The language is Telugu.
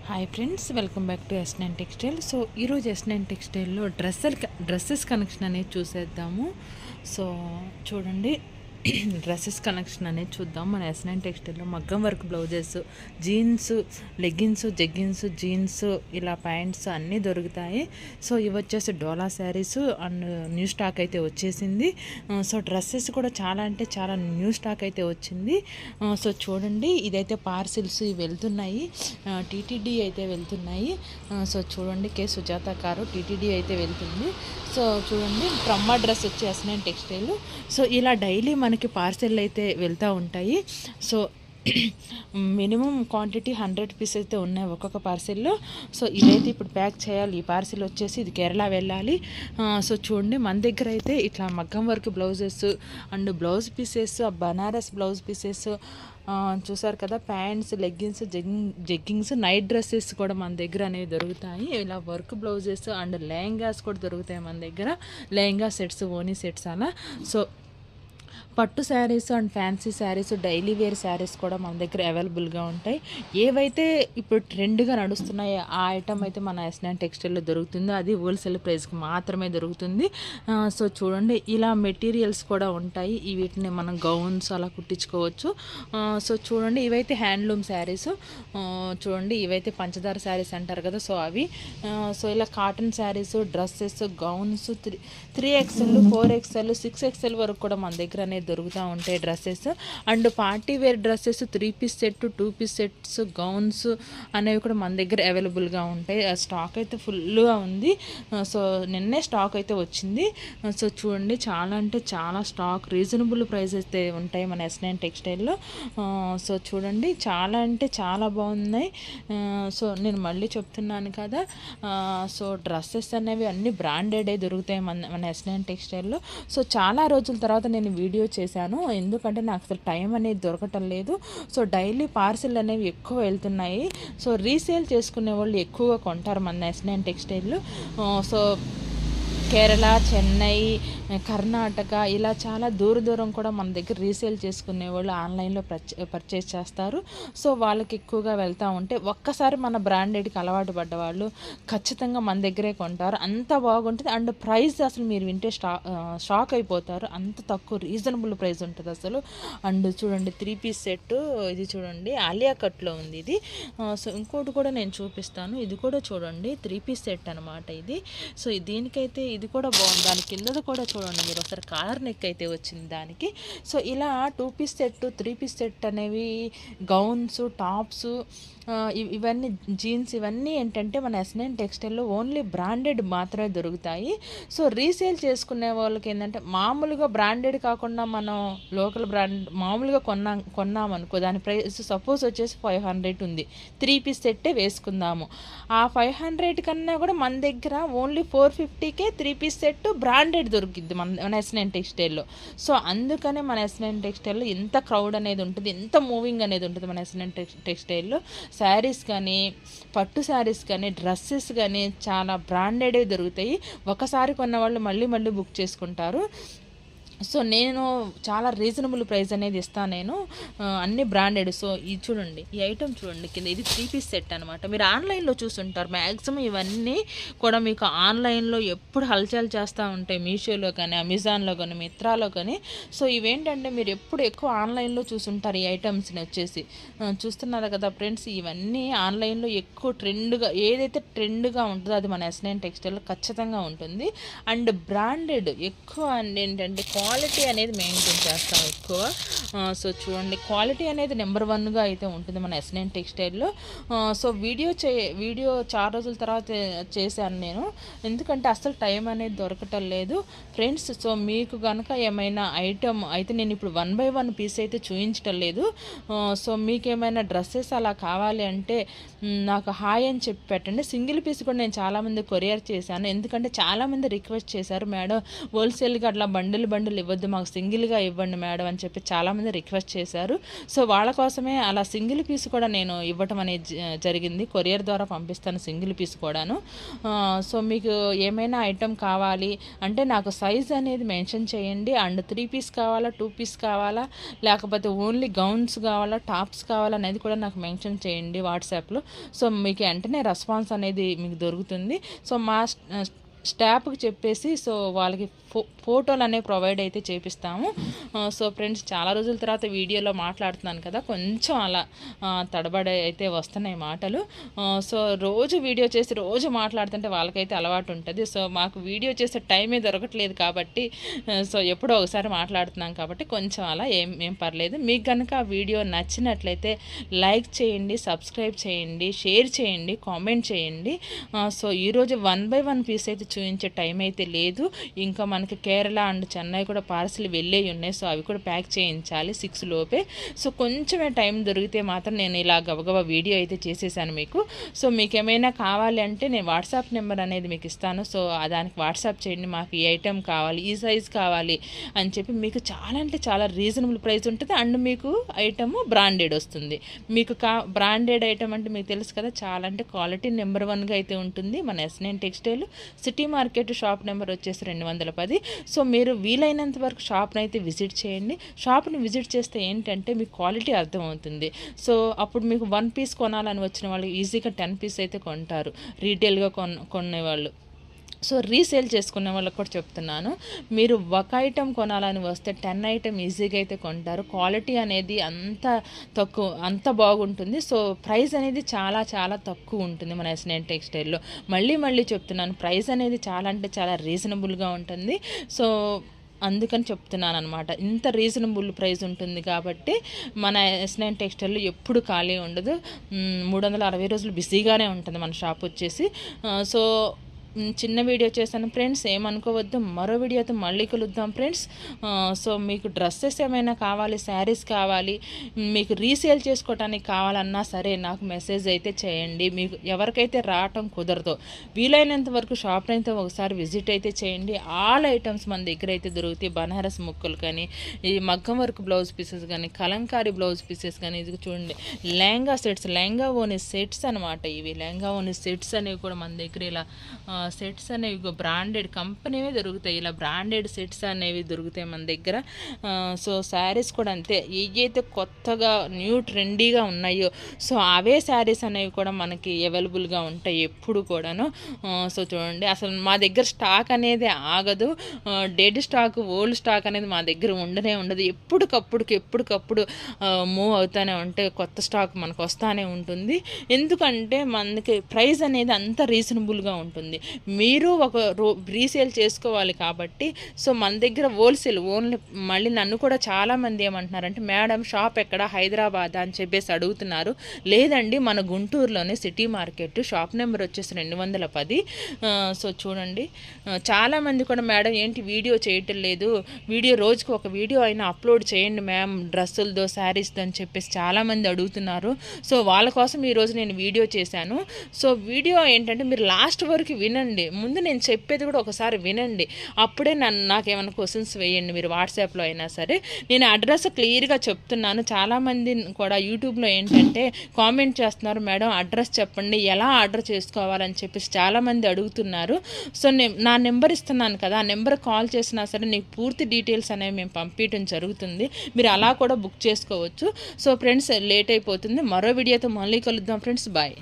Hi friends, welcome back to ఎస్9 టెక్స్టైల్. సో ఈరోజు ఎస్9 టెక్స్టైల్లో డ్రెస్సెస్ కనెక్షన్ అనేది చూసేద్దాము. సో చూడండి, డ్రెస్సెస్ కనెక్షన్ అనేది చూద్దాం. మన ఎస్9 టెక్స్టైల్లో మగ్గం work blouses, jeans, leggings, jeggings, jeans, ఇలా ప్యాంట్స్ అన్నీ దొరుకుతాయి. సో ఇవి వచ్చేసి డోలా శారీస్ అండ్ న్యూ స్టాక్ అయితే వచ్చేసింది. సో డ్రెస్సెస్ కూడా చాలా అంటే చాలా న్యూ స్టాక్ అయితే వచ్చింది. సో చూడండి, ఇదైతే పార్సిల్స్ ఇవి వెళ్తున్నాయి, టీటీడీ అయితే వెళ్తున్నాయి. సో చూడండి, కే సుజాత కారు టీటీడీ అయితే వెళ్తుంది. సో చూడండి, ట్రమ్మా డ్రెస్ వచ్చి ఎస్9 టెక్స్టైల్. సో ఇలా డైలీ మనకి పార్సెల్ అయితే వెళ్తూ ఉంటాయి. సో మినిమం క్వాంటిటీ 100 పీస్ అయితే ఉన్నాయి ఒక్కొక్క పార్సిల్లో. సో ఇదైతే ఇప్పుడు ప్యాక్ చేయాలి. ఈ పార్సిల్ వచ్చేసి ఇది కేరళ వెళ్ళాలి. సో చూడండి, మన దగ్గర అయితే ఇట్లా మగ్గం work blouses and blouse pieces, Banaras blouse pieces చూసారు కదా, pants, leggings, jeggings, night dresses కూడా మన దగ్గర అనేవి దొరుకుతాయి. ఇలా వర్క్ బ్లౌజెస్ అండ్ లెహంగాస్ కూడా దొరుకుతాయి మన దగ్గర. లెహంగా సెట్స్, ఓనీ సెట్స్ అలా. సో పట్టు sarees and fancy sarees, daily wear sarees కూడా మన దగ్గర అవైలబుల్గా ఉంటాయి. ఏవైతే ఇప్పుడు ట్రెండ్గా నడుస్తున్నాయో ఆ ఐటమ్ అయితే మన ఎస్9 టెక్స్టైల్లో దొరుకుతుందో అది హోల్సేల్ ప్రైస్కి మాత్రమే దొరుకుతుంది. సో చూడండి, ఇలా మెటీరియల్స్ కూడా ఉంటాయి. వీటిని మనం గౌన్స్ అలా కుట్టించుకోవచ్చు. సో చూడండి, ఇవైతే హ్యాండ్లూమ్ శారీస్. చూడండి, ఇవైతే పంచదార శారీస్ అంటారు కదా, సో అవి. సో ఇలా cotton saris, dresses, gowns, 3XL, 4XL, 6XL వరకు కూడా మన దగ్గర అనేది దొరుకుతూ ఉంటాయి dresses. And party wear dresses, 3 piece set, 2 piece sets, gowns అనేవి కూడా మన దగ్గర అవైలబుల్గా ఉంటాయి. ఆ స్టాక్ అయితే ఫుల్గా ఉంది. సో నిన్నే స్టాక్ అయితే వచ్చింది. సో చూడండి, చాలా అంటే చాలా స్టాక్, రీజనబుల్ ప్రైస్ అయితే ఉంటాయి మన ఎస్9 టెక్స్టైల్లో. సో చూడండి, చాలా అంటే చాలా బాగున్నాయి. సో నేను మళ్ళీ చెప్తున్నాను కదా, సో డ్రెస్సెస్ అనేవి అన్ని బ్రాండెడే దొరుకుతాయి మన ఎస్9 టెక్స్టైల్లో. సో చాలా రోజుల తర్వాత నేను వీడియో చేశాను, ఎందుకంటే నాకు అసలు టైం అనేది దొరకటం లేదు. సో డైలీ పార్సిల్ అనేవి ఎక్కువ వెళ్తున్నాయి. సో రీసేల్ చేసుకునే వాళ్ళు ఎక్కువగా కొంటారు మన ఎస్9 టెక్స్టైల్. సో కేరళ, చెన్నై, కర్ణాటక ఇలా చాలా దూరం కూడా మన దగ్గర రీసేల్ చేసుకునే వాళ్ళు ఆన్లైన్లో పర్చేస్ చేస్తారు. సో వాళ్ళకి ఎక్కువగా వెళ్తూ ఉంటే ఒక్కసారి మన బ్రాండెడ్కి అలవాటు పడ్డ వాళ్ళు ఖచ్చితంగా మన దగ్గరే కొంటారు. అంత బాగుంటుంది. అండ్ ప్రైస్ అసలు మీరు వింటే షాక్ అయిపోతారు, అంత తక్కువ రీజనబుల్ ప్రైస్ ఉంటుంది అసలు. అండ్ చూడండి, 3 పీస్ సెట్, ఇది చూడండి ఆలియా కట్లో ఉంది ఇది. సో ఇంకోటి కూడా నేను చూపిస్తాను, ఇది కూడా చూడండి 3 పీస్ సెట్ అనమాట ఇది. సో దీనికైతే ఇది కూడా బాగుంది. దాని కిందది కూడా చూడండి మీరు ఒకసారి, కాలర్ నెక్ అయితే వచ్చింది దానికి. సో ఇలా 2 పీస్ సెట్, 3 పీస్ సెట్ అనేవి, గౌన్స్, టాప్స్, ఇవన్నీ జీన్స్, ఇవన్నీ ఏంటంటే మన ఎస్9 టెక్స్టైల్లో ఓన్లీ బ్రాండెడ్ మాత్రమే దొరుకుతాయి. సో రీసేల్ చేసుకునే వాళ్ళకి ఏంటంటే మామూలుగా బ్రాండెడ్ కాకుండా మనం లోకల్ బ్రాండ్ మామూలుగా కొన్నామనుకో, దాని ప్రైస్ సపోజ్ వచ్చేసి 500 ఉంది. 3 పీస్ సెట్టే వేసుకుందాము. ఆ 500 కన్నా కూడా మన దగ్గర ఓన్లీ 450కే 3 పీస్ సెట్ బ్రాండెడ్ దొరికిద్ది మన ఎస్9 టెక్స్టైల్లో. సో అందుకనే మన ఎస్9 టెక్స్టైల్లో ఎంత క్రౌడ్ అనేది ఉంటుంది, ఎంత మూవింగ్ అనేది ఉంటుంది మన ఎస్9 టెక్స్టైల్లో. శారీస్ కానీ, పట్టు శారీస్ కానీ, డ్రెస్సెస్ కానీ చాలా బ్రాండెడే దొరుకుతాయి. ఒకసారి కొన్న వాళ్ళు మళ్ళీ మళ్ళీ బుక్ చేసుకుంటారు. సో నేను చాలా రీజనబుల్ ప్రైస్ అనేది ఇస్తాను నేను, అన్ని బ్రాండెడ్. సో ఇది చూడండి, ఈ ఐటమ్ చూడండి కింద, ఇది 3 పీస్ సెట్ అనమాట. మీరు ఆన్లైన్లో చూసుంటారు మ్యాక్సిమం, ఇవన్నీ కూడా మీకు ఆన్లైన్లో ఎప్పుడు హల్చల్ చేస్తూ ఉంటాయి, మీషోలో కానీ, అమెజాన్లో కానీ, మిత్రాలో కానీ. సో ఇవేంటంటే మీరు ఎప్పుడు ఎక్కువ ఆన్లైన్లో చూసుంటారు ఈ ఐటమ్స్ని వచ్చేసి. చూస్తున్నారు కదా ఫ్రెండ్స్, ఇవన్నీ ఆన్లైన్లో ఎక్కువ ట్రెండ్గా, ఏదైతే ట్రెండ్గా ఉంటుందో అది మన ఎస్9 టెక్స్టైల్లో ఖచ్చితంగా ఉంటుంది. అండ్ బ్రాండెడ్ ఎక్కువ ఏంటంటే క్వాలిటీ అనేది మెయింటైన్ చేస్తాం ఎక్కువ. సో చూడండి, క్వాలిటీ అనేది నెంబర్ 1గా అయితే ఉంటుంది మన ఎస్9 టెక్స్టైల్లో. సో వీడియో చాలా రోజుల తర్వాత చేశాను నేను, ఎందుకంటే అసలు టైం అనేది దొరకటం లేదు ఫ్రెండ్స్. సో మీకు కనుక ఏమైనా ఐటమ్ అయితే నేను ఇప్పుడు 1 by 1 పీస్ అయితే చూపించటం లేదు. సో మీకు ఏమైనా డ్రెస్సెస్ అలా కావాలి అంటే నాకు హాయ్ అని చెప్పి పెట్టండి. సింగిల్ పీస్ కూడా నేను చాలామంది కొరియర్ చేశాను, ఎందుకంటే చాలామంది రిక్వెస్ట్ చేశారు, మేడం హోల్సేల్గా అట్లా బండిల్ ఇవ్వద్దు, మాకు సింగిల్గా ఇవ్వండి మేడం అని చెప్పి చాలామంది రిక్వెస్ట్ చేశారు. సో వాళ్ళ కోసమే అలా సింగిల్ పీస్ కూడా నేను ఇవ్వటం అనేది జరిగింది. కొరియర్ ద్వారా పంపిస్తాను సింగిల్ పీస్ కూడాను. సో మీకు ఏమైనా ఐటెం కావాలి అంటే నాకు సైజ్ అనేది మెన్షన్ చేయండి. అండ్ 3 పీస్ కావాలా, 2 పీస్ కావాలా, లేకపోతే ఓన్లీ గౌన్స్ కావాలా, టాప్స్ కావాలా అనేది కూడా నాకు మెన్షన్ చేయండి వాట్సాప్లో. సో మీకు వెంటనే రెస్పాన్స్ అనేది మీకు దొరుకుతుంది. సో మా స్టాఫ్కి చెప్పేసి సో వాళ్ళకి ఫోటోలు అనేవి ప్రొవైడ్ అయితే చేపిస్తాము. సో ఫ్రెండ్స్, చాలా రోజుల తర్వాత వీడియోలో మాట్లాడుతున్నాను కదా, కొంచెం అలా తడబడి అయితే వస్తున్నాయి మాటలు. సో రోజు వీడియో చేసి రోజు మాట్లాడుతుంటే వాళ్ళకైతే అలవాటు ఉంటుంది. సో మాకు వీడియో చేసే టైమే దొరకట్లేదు కాబట్టి సో ఎప్పుడో ఒకసారి మాట్లాడుతున్నాం కాబట్టి కొంచెం అలా ఏం పర్లేదు. మీకు కనుక ఆ వీడియో నచ్చినట్లయితే లైక్ చేయండి, సబ్స్క్రైబ్ చేయండి, షేర్ చేయండి, కామెంట్ చేయండి. సో ఈరోజు 1 by 1 పీస్ అయితే చూపించే టైం అయితే లేదు. ఇంకా మనకి కేరళ అండ్ చెన్నై కూడా పార్సిల్ వెళ్ళే ఉన్నాయి. సో అవి కూడా ప్యాక్ చేయించాలి 6 లోపే. సో కొంచెమే టైం దొరికితే మాత్రం నేను ఇలా గబగబా వీడియో అయితే చేసేసాను మీకు. సో మీకు ఏమైనా కావాలి అంటే నేను వాట్సాప్ నెంబర్ అనేది మీకు ఇస్తాను. సో దానికి వాట్సాప్ చేయండి, మాకు ఈ ఐటెం కావాలి, ఈ సైజ్ కావాలి అని చెప్పి మీకు చాలా అంటే చాలా రీజనబుల్ ప్రైస్ ఉంటుంది. అండ్ మీకు ఐటమ్ బ్రాండెడ్ వస్తుంది. మీకు బ్రాండెడ్ ఐటమ్ అంటే మీకు తెలుసు కదా, చాలా అంటే క్వాలిటీ నెంబర్ 1గా అయితే ఉంటుంది. మన S9 textile city market shop number వచ్చేసి 210. సో మీరు వీలైనంత వరకు షాప్ని అయితే విజిట్ చేయండి. షాప్ని విజిట్ చేస్తే ఏంటంటే మీకు క్వాలిటీ అర్థమవుతుంది. సో అప్పుడు మీకు 1 పీస్ కొనాలని వచ్చిన వాళ్ళు ఈజీగా 10 పీస్ అయితే కొంటారు రీటైల్గా కొనేవాళ్ళు. సో రీసేల్ చేసుకునే వాళ్ళకి కూడా చెప్తున్నాను, మీరు ఒక ఐటెం కొనాలని వస్తే 10 ఐటెం ఈజీగా అయితే కొంటారు. క్వాలిటీ అనేది అంత బాగుంటుంది. సో ప్రైస్ అనేది చాలా చాలా తక్కువ ఉంటుంది మన S9 టెక్స్టైల్లో. మళ్ళీ చెప్తున్నాను, ప్రైస్ అనేది చాలా అంటే చాలా రీజనబుల్గా ఉంటుంది. సో అందుకని చెప్తున్నాను అనమాట. ఇంత రీజనబుల్ ప్రైస్ ఉంటుంది కాబట్టి మన S9 టెక్స్టైల్లో ఎప్పుడు ఖాళీ ఉండదు. 360 రోజులు బిజీగానే ఉంటుంది మన షాప్ వచ్చేసి. సో చిన్న వీడియో చేశాను ఫ్రెండ్స్, ఏమనుకోవద్దు. మరో వీడియోతో మళ్ళీ కలుద్దాం ఫ్రెండ్స్. సో మీకు డ్రెస్సెస్ ఏమైనా కావాలి, శారీస్ కావాలి, మీకు రీసేల్ చేసుకోవటానికి కావాలన్నా సరే నాకు మెసేజ్ అయితే చేయండి. మీకు ఎవరికైతే రావటం కుదరదో వీలైనంత వరకు షాప్ని అయితే ఒకసారి విజిట్ అయితే చేయండి. ఆల్ ఐటమ్స్ మన దగ్గర అయితే దొరుకుతాయి. బనారస్ ముక్కలు కానీ, ఈ మగ్గం వర్క్ బ్లౌజ్ పీసెస్ కానీ, కలంకారీ బ్లౌజ్ పీసెస్ కానీ, ఇది చూడండి లెహంగా సెట్స్, లెహంగా ఓని సెట్స్ అనమాట. ఇవి లెహంగా ఓని సెట్స్ అనేవి కూడా మన దగ్గర ఇలా సెట్స్ అనేవి బ్రాండెడ్ కంపెనీవే దొరుకుతాయి. ఇలా బ్రాండెడ్ సెట్స్ అనేవి దొరుకుతాయి మన దగ్గర. సో శారీస్ కూడా అంతే, ఏవైతే కొత్తగా న్యూ ట్రెండీగా ఉన్నాయో సో అవే శారీస్ అనేవి కూడా మనకి అవైలబుల్గా ఉంటాయి ఎప్పుడు కూడాను. సో చూడండి, అసలు మా దగ్గర స్టాక్ అనేది ఆగదు. డెడ్ స్టాక్, ఓల్డ్ స్టాక్ అనేది మా దగ్గర ఉండదు. ఎప్పటికప్పుడు మూవ్ అవుతూనే ఉంటే కొత్త స్టాక్ మనకు వస్తూనే ఉంటుంది. ఎందుకంటే మనకి ప్రైస్ అనేది అంత రీజనబుల్గా ఉంటుంది. మీరు ఒక రీసేల్ చేసుకోవాలి కాబట్టి సో మన దగ్గర హోల్సేల్ ఓన్లీ. మళ్ళీ నన్ను కూడా చాలామంది ఏమంటున్నారంటే, మేడం షాప్ ఎక్కడ, హైదరాబాద్ అని చెప్పేసి అడుగుతున్నారు. లేదండి, మన గుంటూరులోనే సిటీ మార్కెట్, షాప్ నెంబర్ వచ్చేసి 210. సో చూడండి, చాలామంది కూడా మేడం ఏంటి వీడియో చేయటం లేదు, వీడియో రోజుకు ఒక వీడియో అయినా అప్లోడ్ చేయండి మ్యామ్ డ్రెస్సులతో, శారీస్తో అని చెప్పేసి చాలామంది అడుగుతున్నారు. సో వాళ్ళ కోసం ఈరోజు నేను వీడియో చేశాను. సో వీడియో ఏంటంటే మీరు లాస్ట్ వరకు వినండి. ముందు నేను చెప్పేది కూడా ఒకసారి వినండి, అప్పుడే నాకేమైనా క్వశ్చన్స్ వేయండి మీరు వాట్సాప్లో అయినా సరే. నేను అడ్రస్ క్లియర్గా చెప్తున్నాను. చాలామంది కూడా యూట్యూబ్లో ఏంటంటే కామెంట్ చేస్తున్నారు, మేడం అడ్రస్ చెప్పండి, ఎలా ఆర్డర్ చేసుకోవాలని చెప్పేసి చాలామంది అడుగుతున్నారు. సో నా నెంబర్ ఇస్తున్నాను కదా, ఆ నెంబర్ కాల్ చేసినా సరే నీకు పూర్తి డీటెయిల్స్ అనేవి మేము పంపించడం జరుగుతుంది. మీరు అలా కూడా బుక్ చేసుకోవచ్చు. సో ఫ్రెండ్స్, లేట్ అయిపోతుంది. మరో వీడియోతో మళ్ళీ కలుద్దాం ఫ్రెండ్స్. బాయ్.